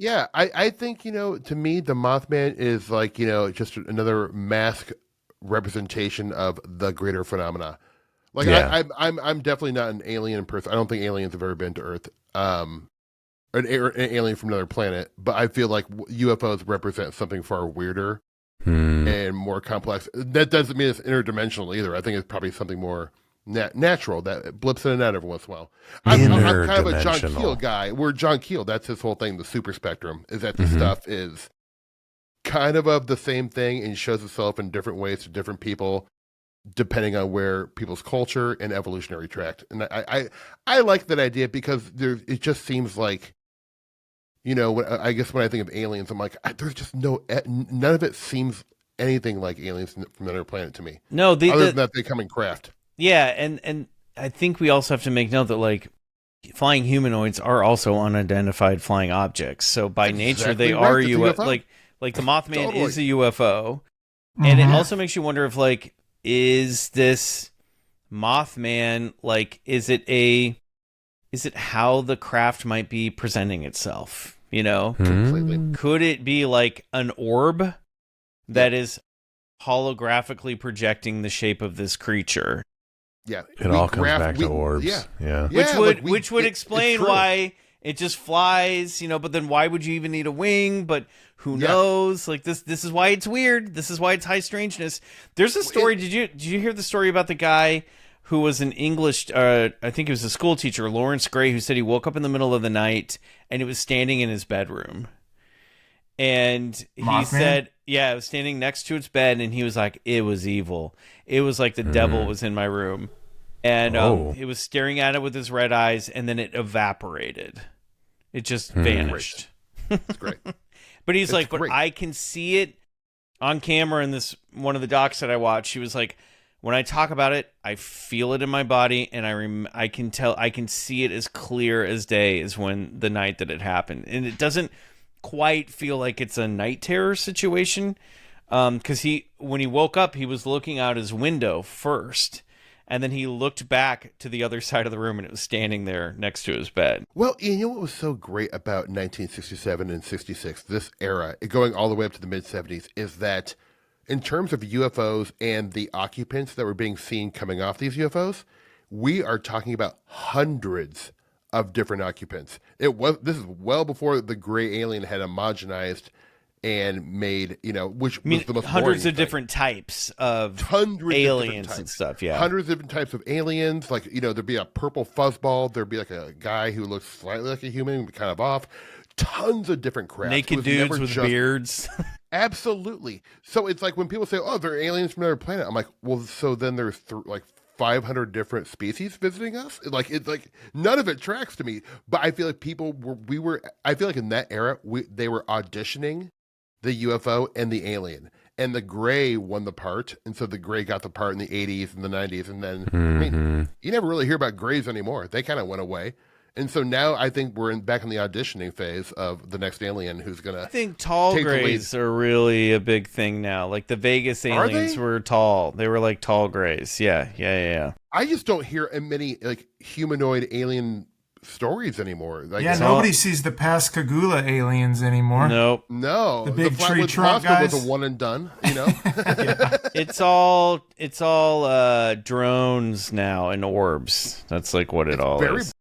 Yeah, I think, to me, the Mothman is like, just another mask representation of the greater phenomena. Like, I'm definitely not an alien person. I don't think aliens have ever been to Earth, an alien from another planet. But I feel like UFOs represent something far weirder and more complex. That doesn't mean it's interdimensional either. I think it's probably something more natural that blips in and out every once in a while. I'm kind of a John Keel guy. We're John Keel. That's his whole thing. The super spectrum is that the stuff is kind of the same thing and shows itself in different ways to different people, depending on where people's culture and evolutionary tract. And I like that idea because it just seems like, I guess when I think of aliens, I'm like, there's just none of it seems anything like aliens from another planet to me. No, other than that they come in craft. Yeah, and I think we also have to make note that, like, flying humanoids are also unidentified flying objects. So by nature, they are UFO. Like the Mothman is a UFO. And it also makes you wonder if, like, is this Mothman, like, is it how the craft might be presenting itself? Completely. Could it be like an orb that is holographically projecting the shape of this creature? Yeah, it all comes back to orbs. Yeah. Which would explain why it just flies, but then why would you even need a wing? But who knows? Like this is why it's weird. This is why it's high strangeness. There's a story. Did you hear the story about the guy who was an English, I think he was a school teacher, Lawrence Gray, who said he woke up in the middle of the night and it was standing in his bedroom. And he said, it was standing next to its bed, and he was like, it was evil. It was like the devil was in my room. And it was staring at it with his red eyes, and then it evaporated. It just vanished. It's great. But he's like, but I can see it on camera in this one of the docs that I watched. He was like, when I talk about it, I feel it in my body, and I can see it as clear as day as when the night that it happened. And it doesn't quite feel like it's a night terror situation, because when he woke up, he was looking out his window first, and then he looked back to the other side of the room, and it was standing there next to his bed. Well, you know what was so great about 1967 and 66, this era, going all the way up to the mid-70s, is that in terms of UFOs and the occupants that were being seen coming off these UFOs, we are talking about hundreds of different occupants. This is well before the gray alien had homogenized and made, which was the most hundreds of different types of aliens and stuff. Yeah, hundreds of different types of aliens. Like, there'd be a purple fuzzball. There'd be like a guy who looks slightly like a human, kind of off. Tons of different crap. Naked dudes with beards. Absolutely. So it's like when people say, "Oh, they're aliens from another planet," I'm like, "Well, so then there's 500 different species visiting us." It's like none of it tracks to me. But I feel like I feel like in that era, they were auditioning the UFO and the alien, and the gray won the part, and so the gray got the part in the 80s and the 90s, and then I mean, you never really hear about grays anymore. They kind of went away. And so now I think we're back in the auditioning phase of the next alien who's going to... I think tall grays are really a big thing now. Like the Vegas aliens were tall. They were like tall grays. Yeah. I just don't hear many like humanoid alien stories anymore. Like, nobody sees the Pascagoula aliens anymore. Nope. No. The big tree trunk guys. Was a one and done, It's all drones now and orbs. That's like what it all is.